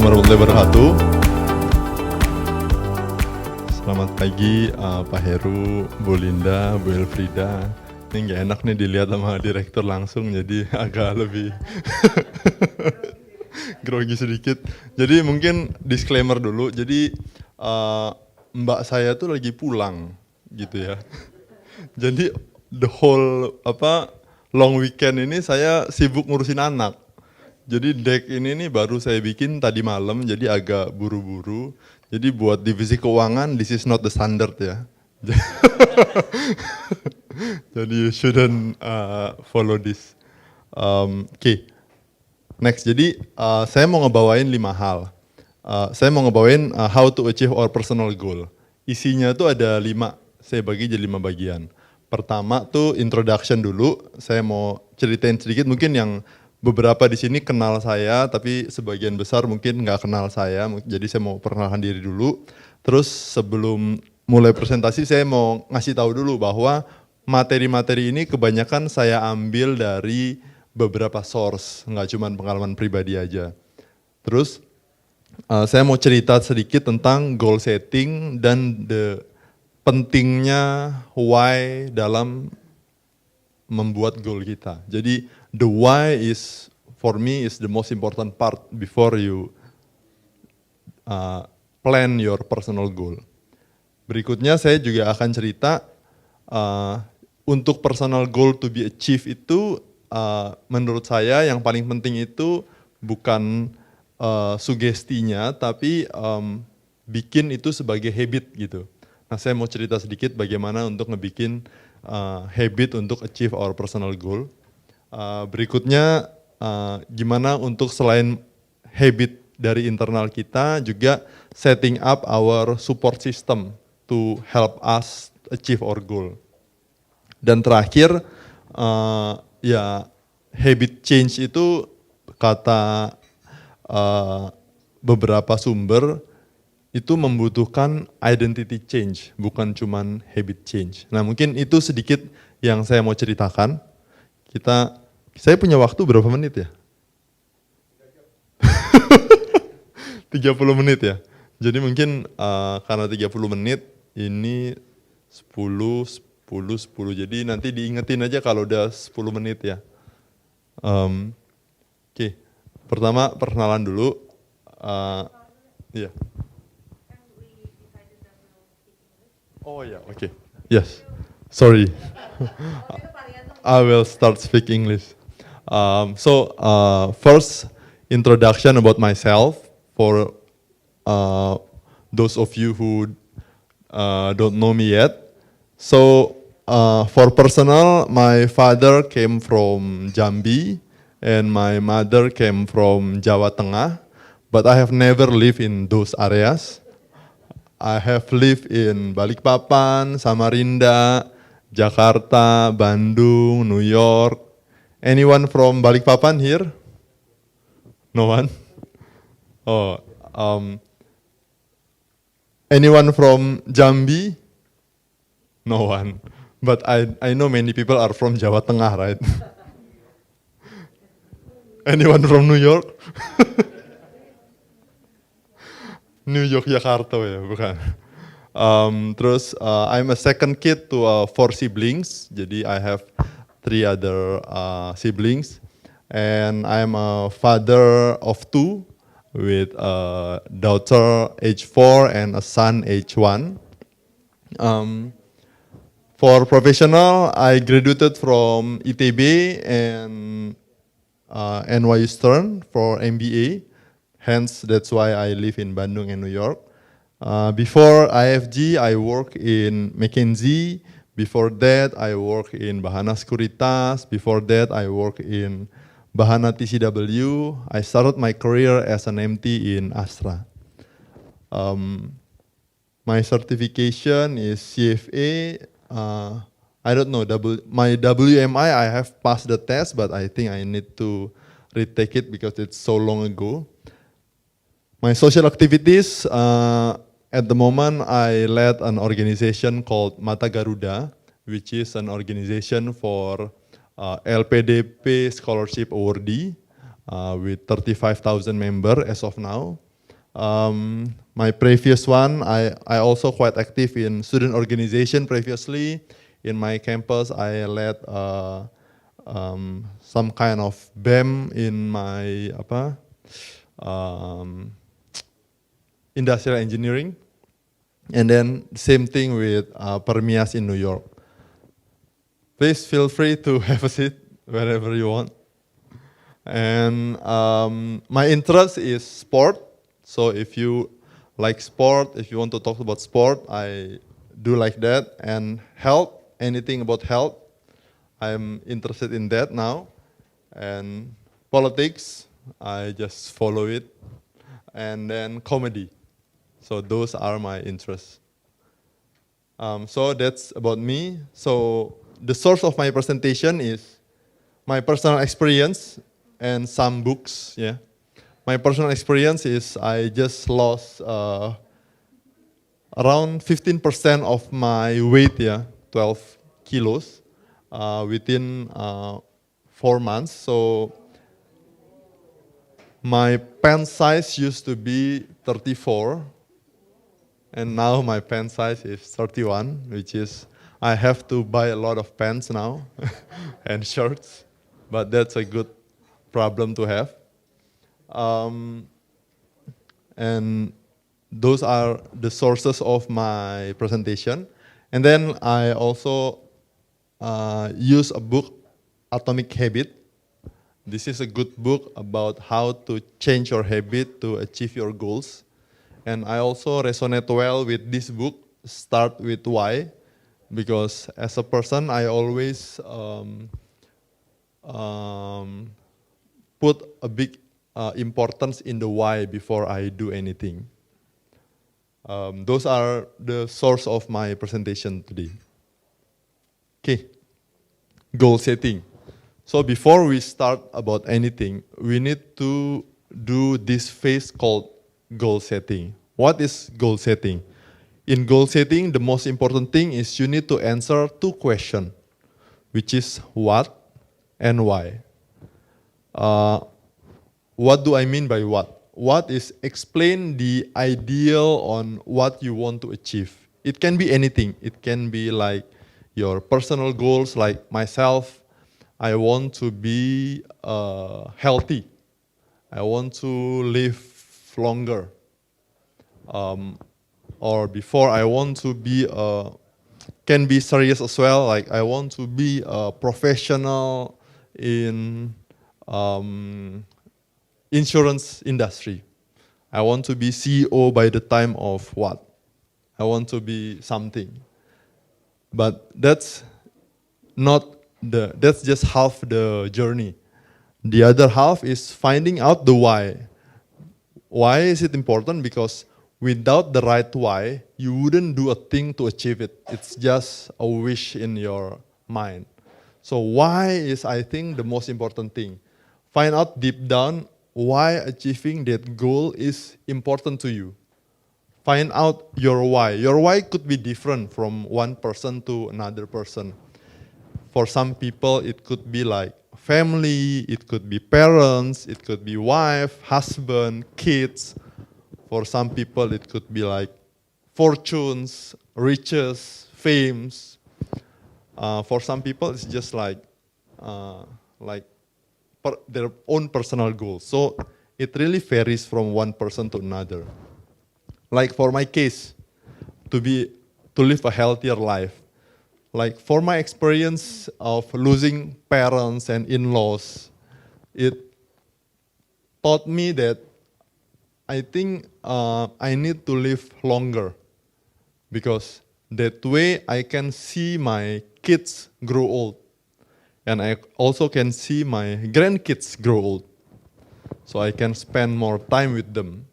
Assalamualaikum warahmatullahi wabarakatuh. Selamat pagi Pak Heru, Bu Linda, Bu Elfrida. Ini nggak enak nih dilihat sama direktur langsung, jadi agak lebih grogi sedikit. Jadi mungkin disclaimer dulu. Jadi mbak saya tuh lagi pulang gitu ya. Jadi the whole long weekend ini saya sibuk ngurusin anak. Jadi deck ini nih baru saya bikin tadi malam, jadi agak buru-buru. Jadi buat divisi keuangan, this is not the standard ya. Jadi you shouldn't follow this. Oke. Next, jadi saya mau ngebawain 5 hal. Saya mau ngebawain how to achieve our personal goal. Isinya tuh ada 5, saya bagi jadi 5 bagian. Pertama tuh introduction dulu, saya mau ceritain sedikit mungkin yang beberapa di sini kenal saya, tapi sebagian besar mungkin nggak kenal saya, jadi saya mau perkenalkan diri dulu. Terus sebelum mulai presentasi saya mau ngasih tahu dulu bahwa materi-materi ini kebanyakan saya ambil dari beberapa source, nggak cuma pengalaman pribadi aja. Terus saya mau cerita sedikit tentang goal setting dan pentingnya why dalam membuat goal kita. Jadi the why is for me is the most important part before you plan your personal goal. Berikutnya saya juga akan cerita untuk personal goal to be achieved itu menurut saya yang paling penting itu bukan sugestinya tapi bikin itu sebagai habit gitu. Nah saya mau cerita sedikit bagaimana untuk ngebikin habit untuk achieve our personal goal. Berikutnya gimana untuk selain habit dari internal kita juga setting up our support system to help us achieve our goal. Dan terakhir ya habit change itu kata beberapa sumber itu membutuhkan identity change, bukan cuman habit change. Nah mungkin itu sedikit yang saya mau ceritakan. Saya punya waktu berapa menit ya? 30 menit ya. Jadi mungkin karena 30 menit ini 10. Jadi nanti diingetin aja kalau udah 10 menit ya. Oke. Pertama perkenalan dulu. Iya. Oh ya, oke. Yes. Sorry. I will start speak English. First introduction about myself for those of you who don't know me yet. So for personal, my father came from Jambi and my mother came from Jawa Tengah, but I have never lived in those areas. I have lived in Balikpapan, Samarinda, Jakarta, Bandung, New York. Anyone from Balikpapan here? No one? Oh, anyone from Jambi? No one. But I know many people are from Jawa Tengah, right? Anyone from New York? New York, Jakarta ya, bukan. Terus I'm a second kid to 4 siblings, jadi I have 3 other siblings, and I'm a father of 2 with a daughter age 4 and a son age 1. For professional, I graduated from ITB and NYU Stern for MBA. Hence, that's why I live in Bandung and New York. Before IFG, I work in McKinsey. Before that, I work in Bahana Sekuritas. Before that, I work in Bahana TCW. I started my career as an MT in Astra. My certification is CFA. I don't know, my WMI, I have passed the test, but I think I need to retake it because it's so long ago. My social activities, at the moment I led an organization called Mata Garuda, which is an organization for LPDP scholarship awardee with 35,000 members as of now. My previous one, I also quite active in student organization previously. In my campus, I led some kind of BEM in my industrial engineering. And then same thing with Permias in New York. Please feel free to have a seat wherever you want. And my interest is sport. So if you like sport, if you want to talk about sport, I do like that. And health, anything about health, I'm interested in that now. And politics, I just follow it. And then comedy. So those are my interests. So that's about me. So the source of my presentation is my personal experience and some books. Yeah, my personal experience is I just lost around 15% of my weight. Yeah, 12 kilos within 4 months. So my pant size used to be 34. And now my pant size is 31, which is, I have to buy a lot of pants now and shirts, but that's a good problem to have. And those are the sources of my presentation. And then I also use a book, Atomic Habit. This is a good book about how to change your habit to achieve your goals. And I also resonate well with this book, Start With Why, because as a person, I always put a big importance in the why before I do anything. Those are the source of my presentation today. Okay, goal setting. So before we start about anything, we need to do this phase called goal setting. What is goal setting? In goal setting, the most important thing is you need to answer 2 questions, which is what and why. What do I mean by what? What is explain the ideal on what you want to achieve. It can be anything. It can be like your personal goals, like myself, I want to be healthy. I want to live longer. Or before I want to be, can be serious as well, like I want to be a professional in insurance industry. I want to be CEO by the time of what? I want to be something. But that's just half the journey. The other half is finding out the why. Why is it important? Because without the right why, you wouldn't do a thing to achieve it. It's just a wish in your mind. So why is, I think, the most important thing. Find out deep down why achieving that goal is important to you. Find out your why. Your why could be different from one person to another person. For some people, it could be like family, it could be parents, it could be wife, husband, kids. For some people, it could be like fortunes, riches, fames. For some people, it's just like their own personal goals. So it really varies from one person to another. Like for my case, to live a healthier life. Like for my experience of losing parents and in-laws, it taught me that I think I need to live longer, because that way I can see my kids grow old, and I also can see my grandkids grow old, so I can spend more time with them.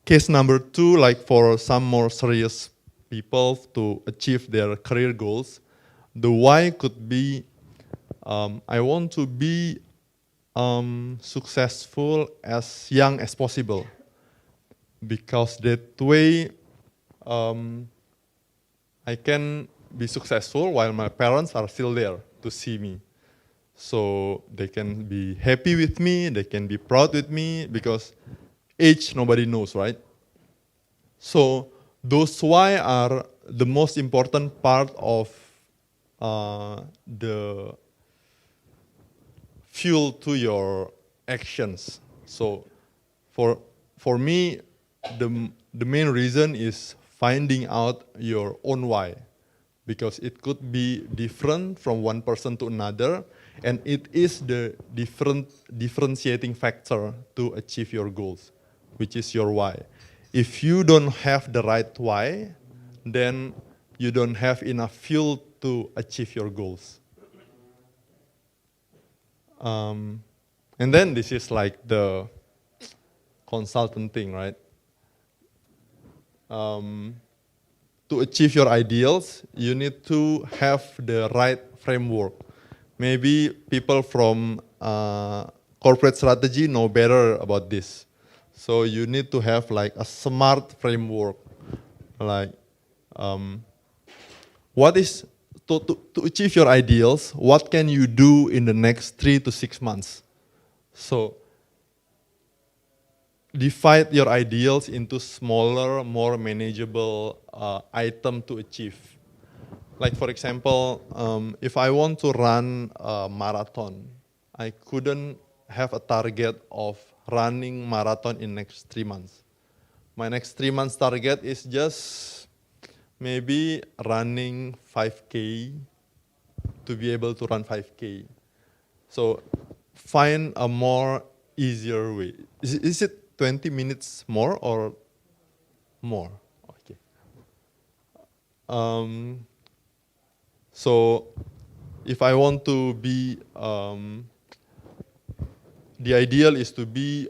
Case number 2, like for some more serious people to achieve their career goals, the why could be, I want to be successful as young as possible, because that way I can be successful while my parents are still there to see me. So they can be happy with me, they can be proud with me, because age nobody knows, right? So those why are the most important part of the fuel to your actions. So for me, the main reason is finding out your own why, because it could be different from one person to another, and it is the differentiating factor to achieve your goals, which is your why. If you don't have the right why, then you don't have enough fuel to achieve your goals. And then this is like the consultant thing, right? To achieve your ideals, you need to have the right framework. Maybe people from corporate strategy know better about this. So you need to have like a SMART framework. Like, what is, to achieve your ideals, what can you do in the next 3 to 6 months? So divide your ideals into smaller, more manageable item to achieve. Like for example, if I want to run a marathon, I couldn't have a target of running marathon in next 3 months. My next 3 months target is just maybe running 5K, to be able to run 5K. So find a more easier way. Is it 20 minutes more or more? Okay. So if I want to be, the ideal is to be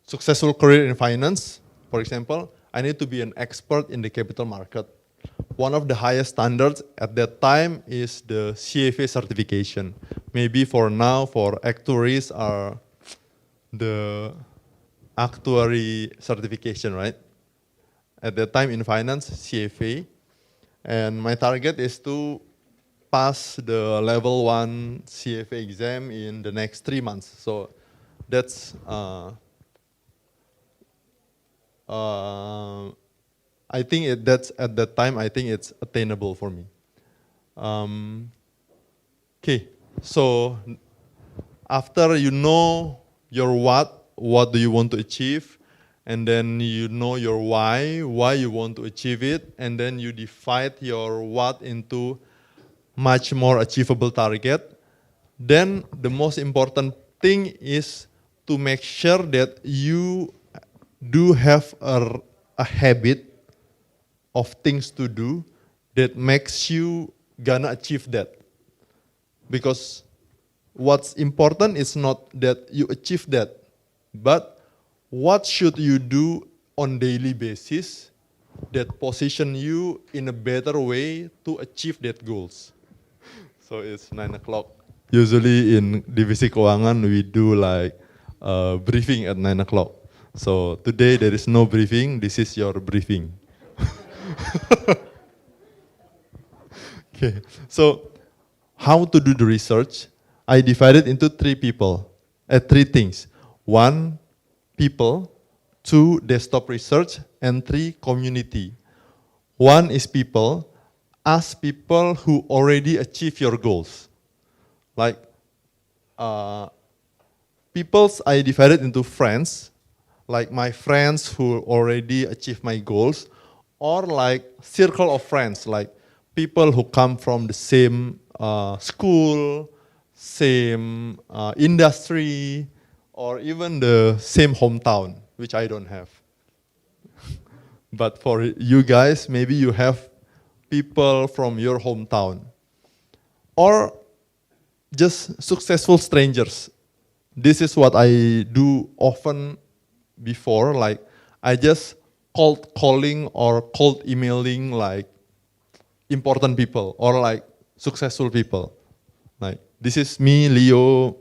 successful career in finance, for example, I need to be an expert in the capital market. One of the highest standards at that time is the CFA certification. Maybe for now, for actuaries are the actuary certification, right? At that time in finance, CFA. And my target is to pass the level 1 CFA exam in the next 3 months. So that's I think that's at that time, I think it's attainable for me. Okay, so after you know your what do you want to achieve, and then you know your why you want to achieve it, and then you divide your what into much more achievable target, then the most important thing is to make sure that you do have a habit of things to do that makes you gonna achieve that. Because what's important is not that you achieve that, but what should you do on daily basis that position you in a better way to achieve that goals. So it's 9 o'clock. Usually in Divisi Keuangan, we do like briefing at 9 o'clock. So today there is no briefing, this is your briefing. Okay, so how to do the research? I divided into three things. 1, people. 2, desktop research. And 3, community. 1 is people. Ask people who already achieve your goals. Like, people's I divided into friends, like my friends who already achieve my goals, or like circle of friends, like people who come from the same school, same industry, or even the same hometown, which I don't have. But for you guys, maybe you have people from your hometown. Or just successful strangers. This is what I do often before, like I just cold calling or cold emailing like important people or like successful people. Like, this is me, Leo.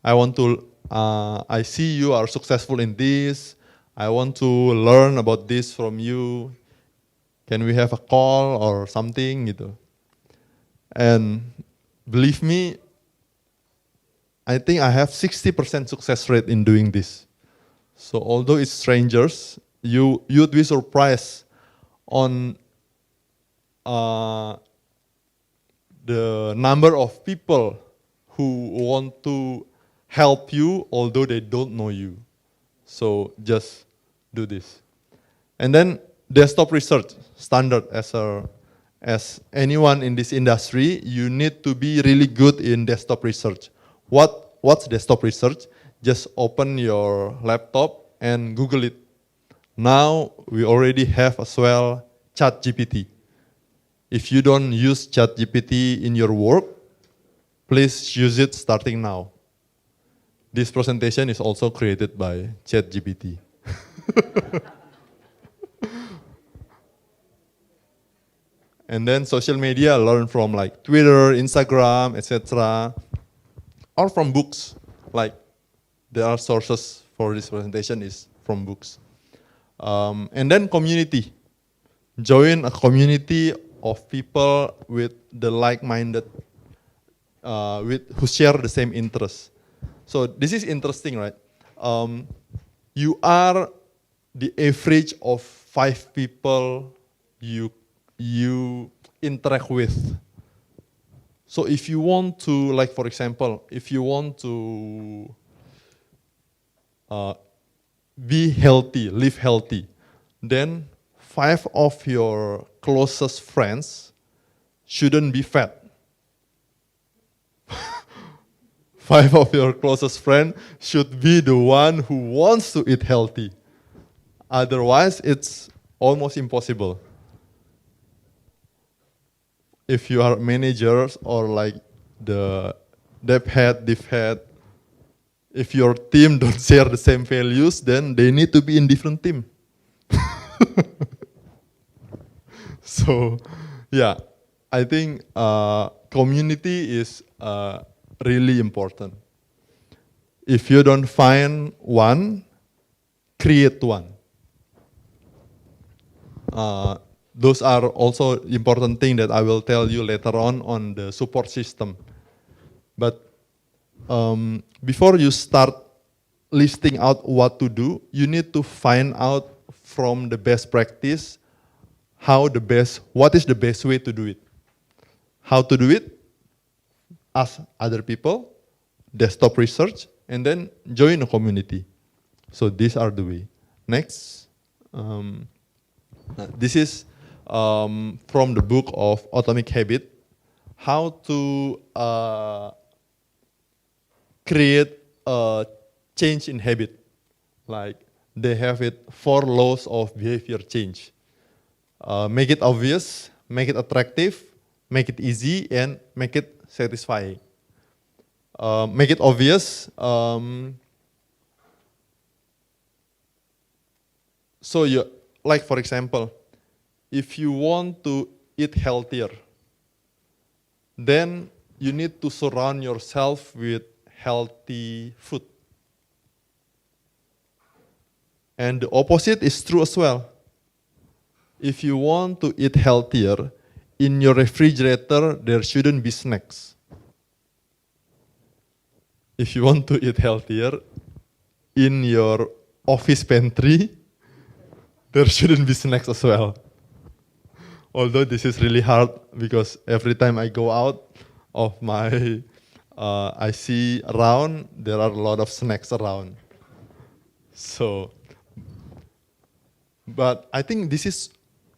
I see you are successful in this. I want to learn about this from you. Can we have a call or something gitu. And believe me, I think I have 60% success rate in doing this. So although it's strangers, you'd be surprised on the number of people who want to help you although they don't know you. So just do this. And then desktop research standard. As anyone in this industry, you need to be really good in desktop research. What's desktop research? Just open your laptop and Google it. Now we already have as well ChatGPT. If you don't use ChatGPT in your work, please use it starting now. This presentation is also created by ChatGPT. And then social media, learn from like Twitter, Instagram, etc. Or from books. Like there are sources for this presentation is from books. And then community. Join a community of people with the like-minded, who share the same interests. So this is interesting, right? You are the average of 5 people you interact with. So if you want to, like for example, if you want to be healthy, live healthy, then 5 of your closest friends shouldn't be fat. 5 of your closest friends should be the one who wants to eat healthy. Otherwise, it's almost impossible. If you are managers or like the dev head, div head, if your team don't share the same values, then they need to be in different team. So, yeah, I think community is really important. If you don't find one, create one. Those are also important things that I will tell you later on the support system. But before you start listing out what to do, you need to find out from the best practice what is the best way to do it. How to do it? Ask other people, desktop research, and then join a community. So these are the way. Next. This is from the book of Atomic Habit, how to create a change in habit. Like they have it 4 laws of behavior change. Make it obvious, make it attractive, make it easy, and make it satisfying. Make it obvious. So you, like for example, if you want to eat healthier, then you need to surround yourself with healthy food. And the opposite is true as well. If you want to eat healthier, in your refrigerator there shouldn't be snacks. If you want to eat healthier, in your office pantry, there shouldn't be snacks as well. Although this is really hard because every time I go out of my, I see around, there are a lot of snacks around. So, but I think this is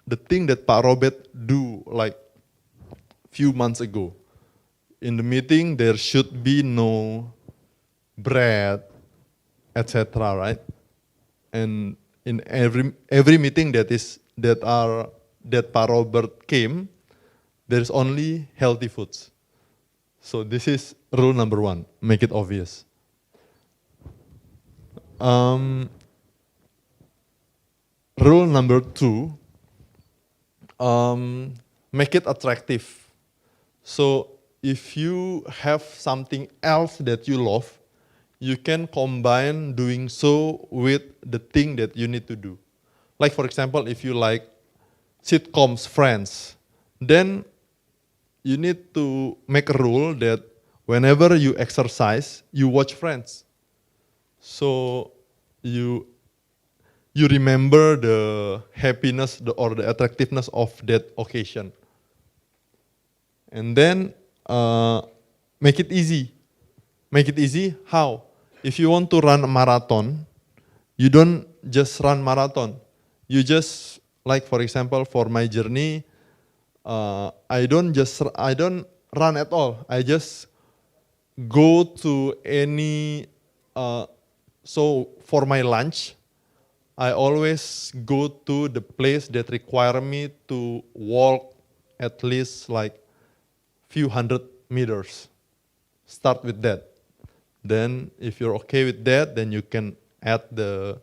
the thing that Pak Robert do like few months ago. In the meeting, there should be no bread, etc. Right? And in every meeting that Pak Robert came, there is only healthy foods. So this is rule number 1: make it obvious. Rule number 2: make it attractive. So if you have something else that you love, you can combine doing so with the thing that you need to do. Like for example, if you like sitcoms, Friends, then you need to make a rule that whenever you exercise, you watch Friends. So you remember the happiness or the attractiveness of that occasion. And then make it easy. Make it easy, how? If you want to run a marathon, you don't just run marathon. You just, like for example, for my journey, I don't run at all. I just go to any, so for my lunch, I always go to the place that require me to walk at least like few hundred meters. Start with that. Then if you're okay with that, then you can add the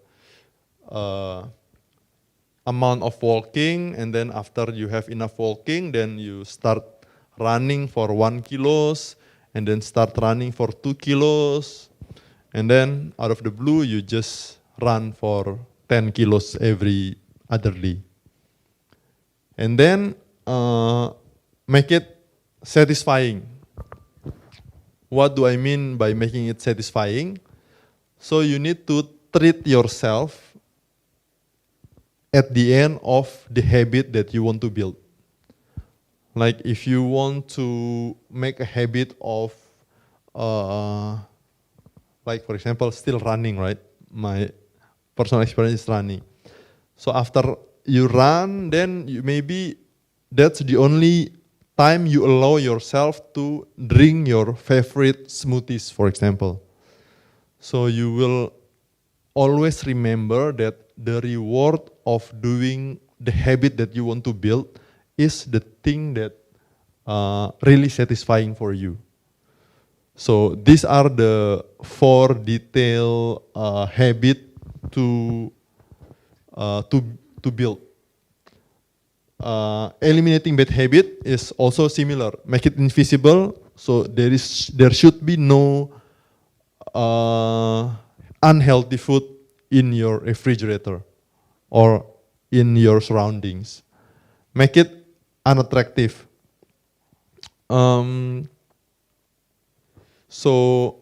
amount of walking, and then after you have enough walking, then you start running for 1 kilos, and then start running for 2 kilos, and then out of the blue, you just run for 10 kilos every other day. And then make it satisfying. What do I mean by making it satisfying? So you need to treat yourself at the end of the habit that you want to build. Like if you want to make a habit of, like for example, still running, right? My personal experience is running. So after you run, then maybe that's the only time you allow yourself to drink your favorite smoothies, for example. So you will always remember that the reward of doing the habit that you want to build is the thing that really satisfying for you. So these are the 4 detailed habit to build. Eliminating bad habit is also similar. Make it invisible, so there should be no unhealthy food in your refrigerator or in your surroundings. Make it unattractive. So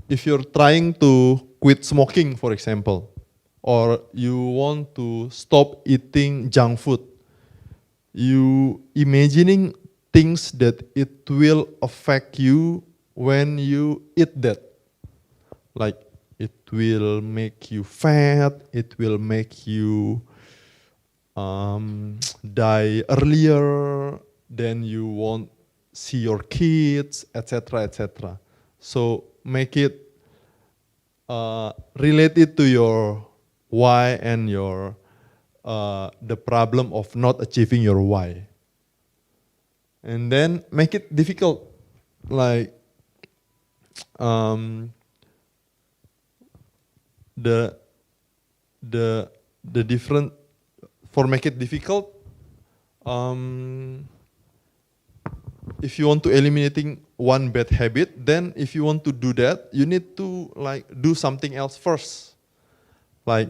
if you're trying to quit smoking, for example, or you want to stop eating junk food, you imagining things that it will affect you when you eat that. Like it will make you fat, it will make you die earlier, then you won't see your kids, etc., etc. So make it related to your why and your the problem of not achieving your why. And then make it difficult, like the different, for make it difficult, if you want to eliminating one bad habit, then if you want to do that, you need to like do something else first. Like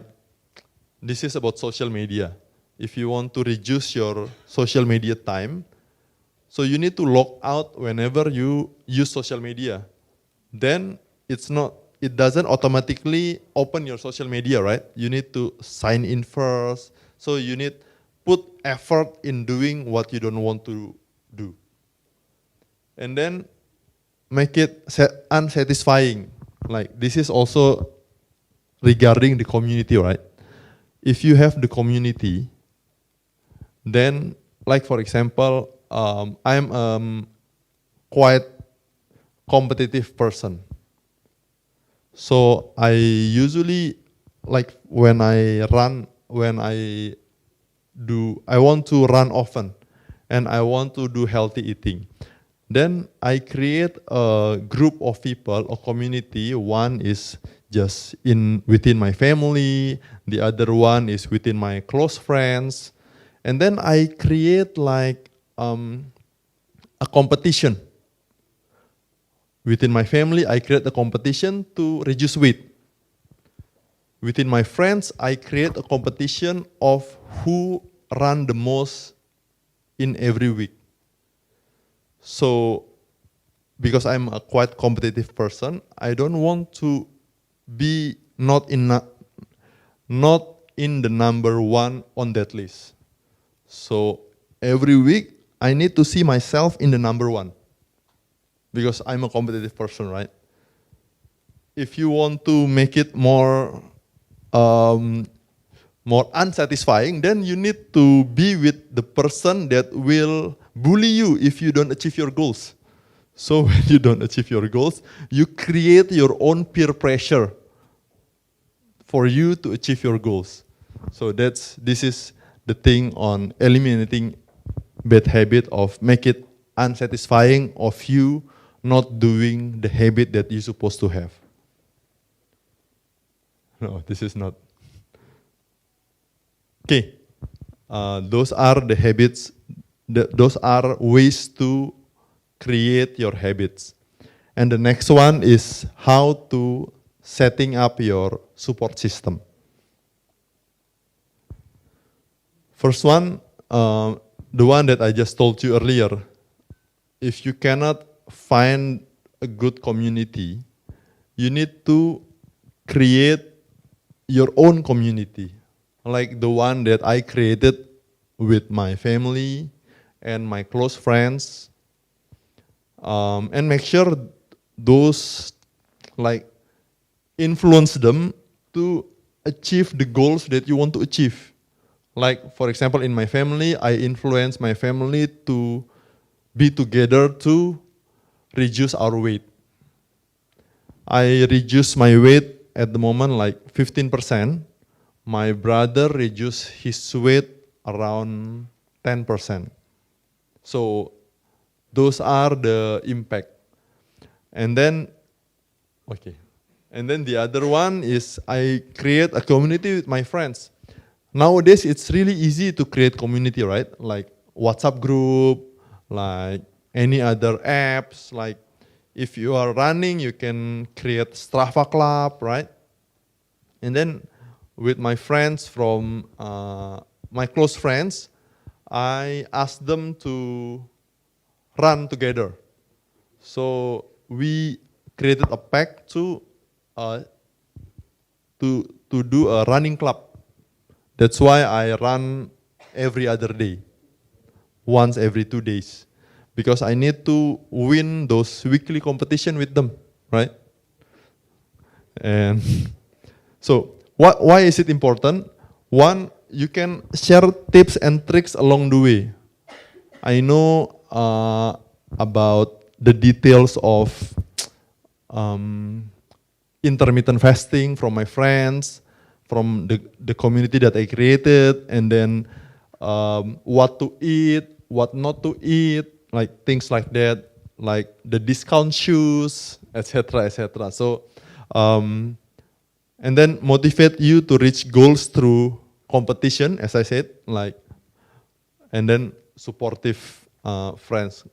this is about social media. If you want to reduce your social media time, so you need to log out whenever you use social media. Then it doesn't automatically open your social media, right? You need to sign in first. So you need put effort in doing what you don't want to do. And then make it unsatisfying. Like this is also regarding the community, right? If you have the community, then like for example, I'm quite competitive person. So I usually, like when I want to run often and I want to do healthy eating. Then I create a group of people, a community. One is just within my family, the other one is within my close friends. And then I create like a competition. Within my family, I create a competition to reduce weight. Within my friends, I create a competition of who run the most in every week. So, because I'm a quite competitive person, I don't want to be not not in the number one on that list. So every week, I need to see myself in the number one. Because I'm a competitive person, right? If you want to make it more unsatisfying, then you need to be with the person that will bully you if you don't achieve your goals. So when you don't achieve your goals, you create your own peer pressure for you to achieve your goals. So this is the thing on eliminating bad habit of make it unsatisfying of you not doing the habit that you're supposed to have. No, this is not. Okay, those are the habits, those are ways to create your habits. And the next one is how to setting up your support system. First one, the one that I just told you earlier, if you cannot find a good community, you need to create your own community, like the one that I created with my family and my close friends, and make sure those influence them to achieve the goals that you want to achieve. Like, for example, in my family, I influence my family to be together to reduce our weight. I reduce my weight at the moment like 15%. My brother reduced his weight around 10%. So those are the impact. And then the other one is I create a community with my friends. Nowadays, it's really easy to create community, right? Like WhatsApp group, like any other apps. Like if you are running, you can create Strava club, right? And then with my friends from my close friends, I ask them to run together. So we created a pact to do a running club. That's why I run every other day, once every 2 days, because I need to win those weekly competition with them, right? And so why is it important? One, you can share tips and tricks along the way. I know about the details of intermittent fasting from my friends, from the community that I created, and then what to eat, what not to eat, like things like that, like the discount shoes, etc., etc. So, and then motivate you to reach goals through competition, as I said, like, and then supportive friends,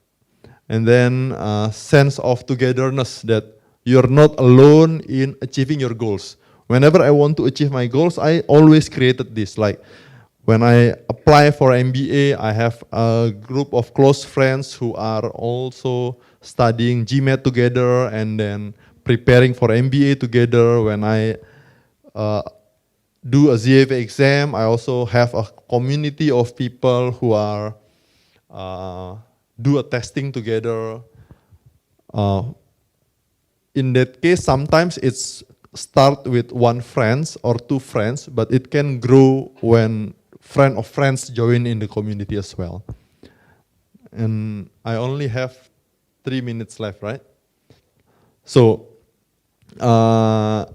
and then sense of togetherness that you're not alone in achieving your goals. Whenever I want to achieve my goals, I always created this. Like when I apply for MBA, I have a group of close friends who are also studying GMAT together and then preparing for MBA together. When I do a ZFA exam, I also have a community of people who are do a testing together. In that case, sometimes it's start with one friends or two friends, but it can grow when friend of friends join in the community as well. And I only have 3 minutes left, right? So the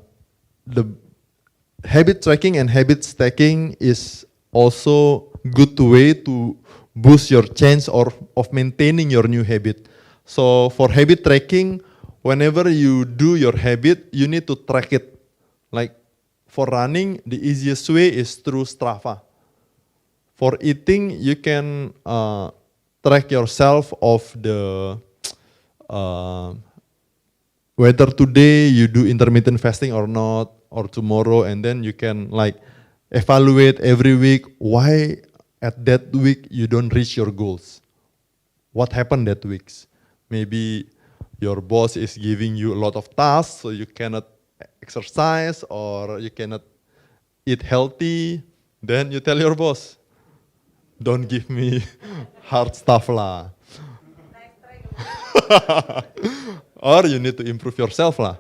habit tracking and habit stacking is also good way to boost your chance of maintaining your new habit. So for habit tracking, whenever you do your habit, you need to track it. Like for running, the easiest way is through Strava. For eating, you can track yourself of the whether today you do intermittent fasting or not, or tomorrow, and then you can like evaluate every week why at that week you don't reach your goals. What happened that week? Maybe your boss is giving you a lot of tasks, so you cannot exercise or you cannot eat healthy, then you tell your boss, don't give me hard stuff lah. Or you need to improve yourself lah.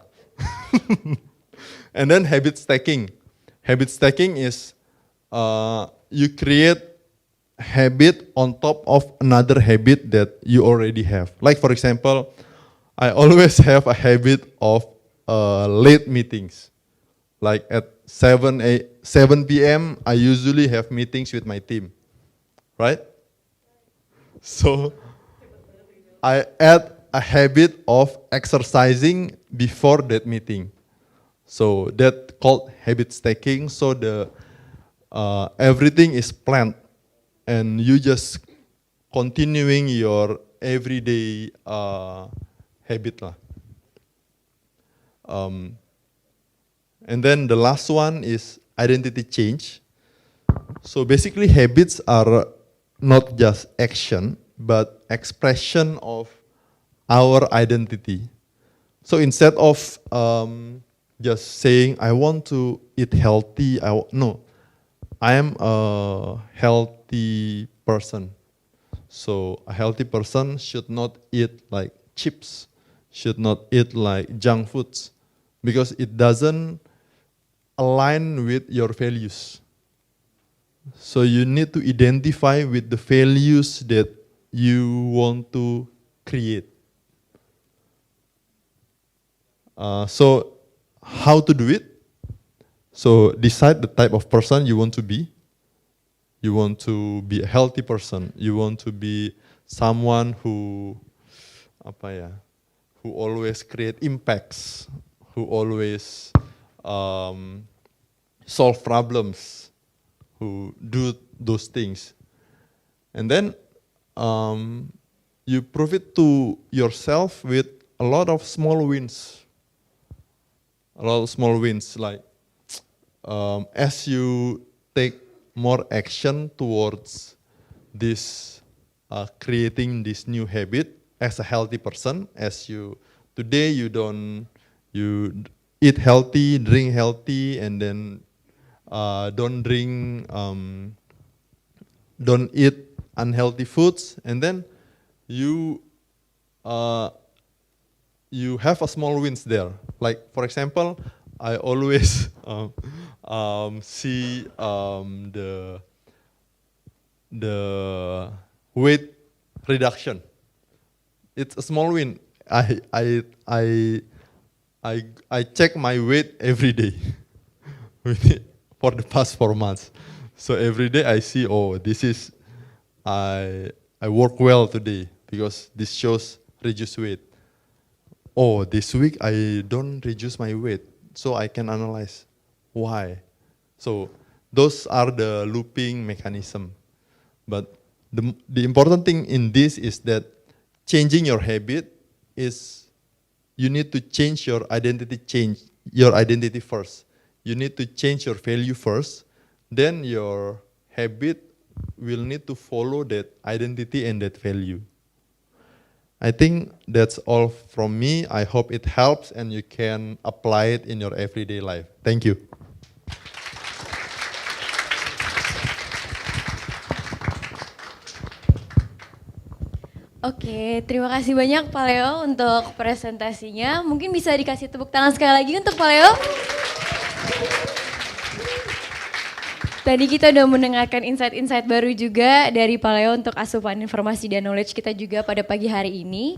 And then habit stacking. Habit stacking is you create habit on top of another habit that you already have. Like for example, I always have a habit of late meetings. Like at 7 p.m. I usually have meetings with my team, right? So I add a habit of exercising before that meeting. So that called habit stacking. So the everything is planned, and you just continuing your everyday habit lah. And then the last one is identity change. So basically habits are not just action, but expression of our identity. So instead of just saying, I want to eat healthy, no, I am a healthy person. So a healthy person should not eat like chips, should not eat like junk foods, because it doesn't align with your values. So you need to identify with the values that you want to create. So how to do it? So decide the type of person you want to be. You want to be a healthy person. You want to be someone who always create impacts, who always solve problems, who do those things. And then you prove it to yourself with a lot of small wins. A lot of small wins, like as you take more action towards this creating this new habit as a healthy person, as you today you eat healthy, drink healthy, and then don't eat unhealthy foods, and then you have a small wins there. Like for example, I always see the weight reduction. It's a small win. I check my weight every day for the past 4 months. So every day I see, oh, this is I work well today because this shows reduce weight. Oh, this week I don't reduce my weight, so I can analyze why. So those are the looping mechanism. But the important thing in this is that changing your habit is you need to change your identity first. You need to change your value first. Then your habit will need to follow that identity and that value. I think that's all from me. I hope it helps and you can apply it in your everyday life. Thank you. Oke, terima kasih banyak Pak Leo untuk presentasinya. Mungkin bisa dikasih tepuk tangan sekali lagi untuk Pak Leo. Tadi kita udah mendengarkan insight-insight baru juga dari Pak Leo untuk asupan informasi dan knowledge kita juga pada pagi hari ini.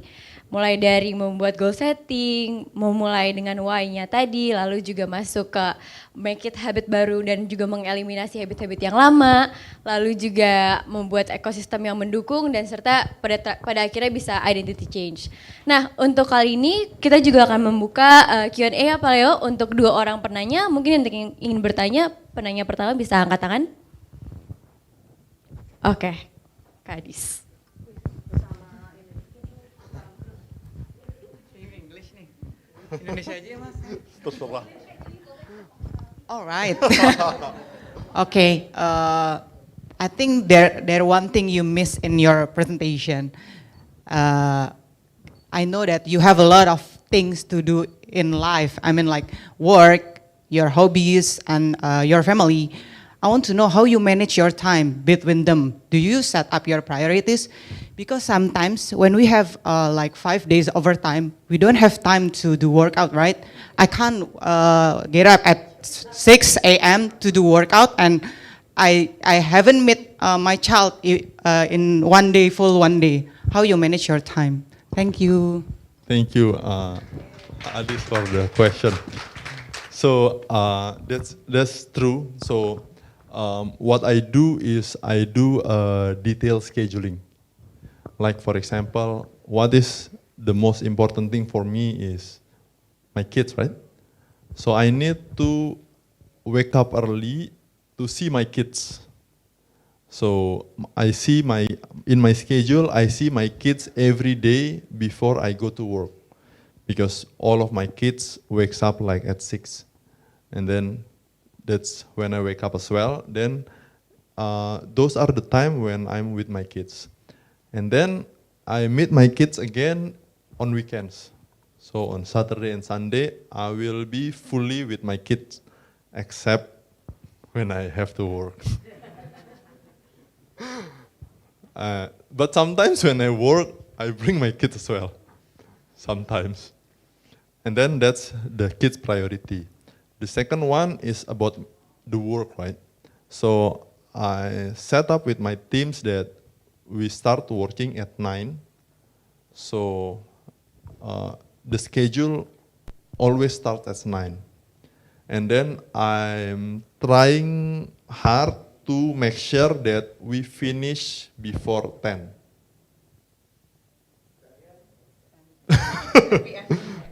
Mulai dari membuat goal setting, memulai dengan why-nya tadi, lalu juga masuk ke make it habit baru dan juga mengeliminasi habit-habit yang lama, lalu juga membuat ekosistem yang mendukung dan serta pada akhirnya bisa identity change. Nah, untuk kali ini kita juga akan membuka Q&A ya Pak Leo untuk 2 orang penanya. Mungkin yang ingin bertanya, penanya pertama bisa angkat tangan. Oke, Kak Adis. Indonesia aja ya Mas. Terserah. Alright. Okay. I think there one thing you miss in your presentation. I know that you have a lot of things to do in life. I mean like work, your hobbies, and your family. I want to know how you manage your time between them. Do you set up your priorities? Because sometimes when we have like 5 days overtime, we don't have time to do workout, right? I can't get up at 6 a.m. to do workout, and I haven't met my child in one day, full one day. How you manage your time? Thank you. Thank you, Adis, for the question. So that's true. So what I do is I do detailed scheduling. Like for example, what is the most important thing for me is my kids, right? So I need to wake up early to see my kids. So in my schedule, I see my kids every day before I go to work, because all of my kids wakes up like at 6. And then that's when I wake up as well. Then those are the time when I'm with my kids. And then I meet my kids again on weekends. So on Saturday and Sunday, I will be fully with my kids, except when I have to work. But sometimes when I work, I bring my kids as well. Sometimes. And then that's the kids' priority. The second one is about the work, right? So I set up with my teams that we start working at 9. So the schedule always starts at 9. And then I'm trying hard to make sure that we finish before 10.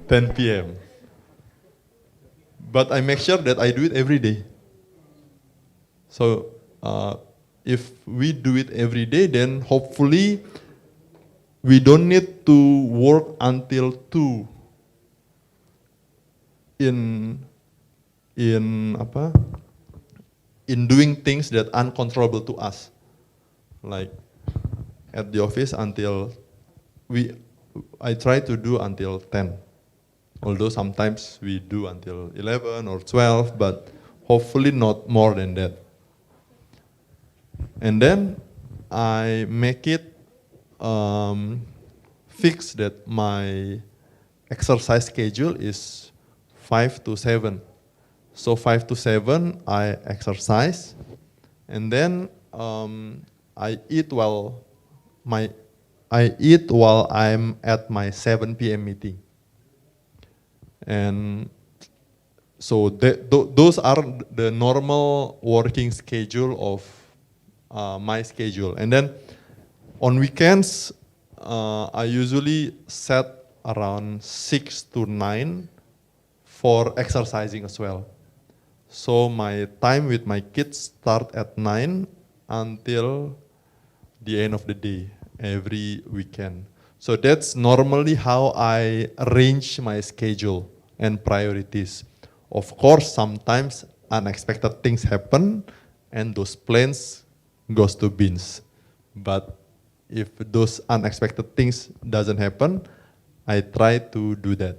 10 p.m. But I make sure that I do it every day. So if we do it every day, then hopefully we don't need to work until 2 in doing things that uncontrollable to us. Like at the office I try to do until 10. Although sometimes we do until 11 or 12, but hopefully not more than that. And then I make it fixed that my exercise schedule is 5 to 7. So 5 to 7 I exercise, and then I eat while I'm at my 7 p.m. meeting. And so those are the normal working schedule of my schedule. And then on weekends, I usually set around 6 to 9 for exercising as well. So my time with my kids start at 9 until the end of the day, every weekend. So that's normally how I arrange my schedule and priorities. Of course, sometimes unexpected things happen and those plans goes to bins. But if those unexpected things doesn't happen, I try to do that.